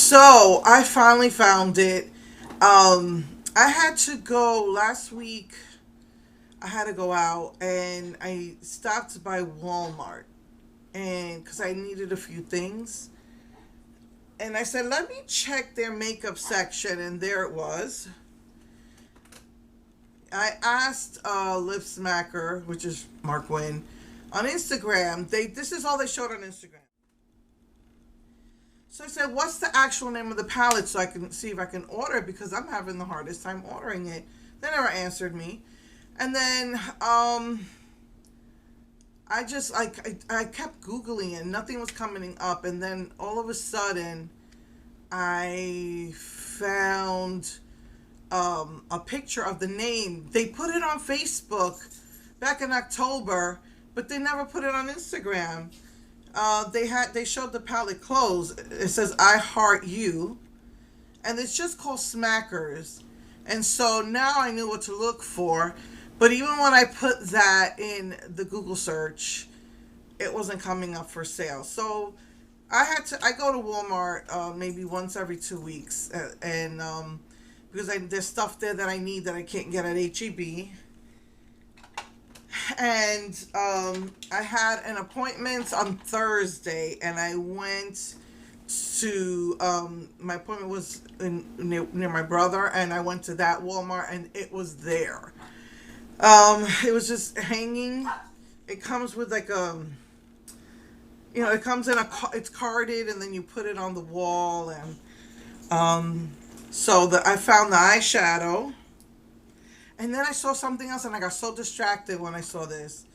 So I finally found it. I had to go last week. I had to go out and I stopped by Walmart and because I needed a few things. And I said, let me check their makeup section, and there it was. I asked Lipsmacker, which is Mark Wynn, on Instagram. This is all they showed on Instagram. So I said, what's the actual name of the palette so I can see if I can order it because I'm having the hardest time ordering it. They never answered me. And then I just I kept Googling and nothing was coming up. And then all of a sudden I found a picture of the name. They put it on Facebook back in October, but they never put it on Instagram. They showed the palette clothes. It says EyeHeartYou, and it's just called Smackers. And so now I knew what to look for. But even when I put that in the Google search, it wasn't coming up for sale. So I go to Walmart maybe once every 2 weeks, and because there's stuff there that I need that I can't get at HEB. And I had an appointment on Thursday, and I went to my appointment was near my brother, and I went to that Walmart, and it was there. It was just hanging. It comes with like it comes in it's carded, and then you put it on the wall, and so I found the eyeshadow. And then I saw something else, and I got so distracted when I saw this.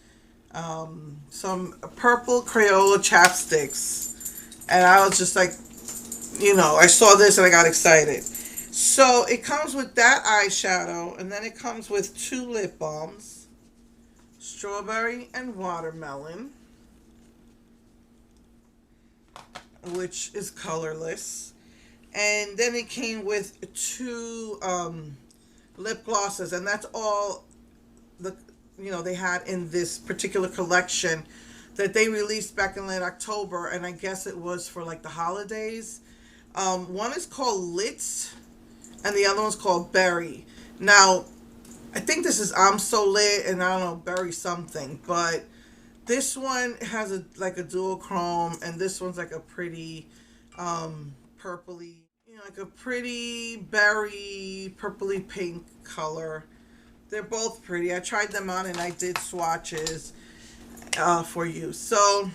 Some purple Crayola chapsticks. And I was just like, I saw this and I got excited. So it comes with that eyeshadow, and then it comes with 2 lip balms. Strawberry and watermelon, which is colorless. And then it came with 2... lip glosses, and that's all they had in this particular collection that they released back in late October, and I guess it was for like the holidays. One is called Lit, and the other one's called Berry. Now, I think this is I'm So Lit, and I don't know, Berry something, but this one has a dual chrome, and this one's like a pretty purpley, like a pretty berry, purpley pink color. They're both pretty. I tried them on and I did swatches for you. So,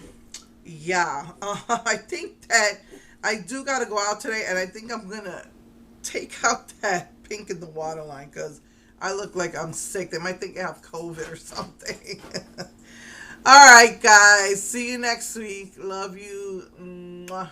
yeah. I think that I do got to go out today, and I think I'm going to take out that pink in the waterline because I look like I'm sick. They might think I have COVID or something. All right, guys. See you next week. Love you. Mwah.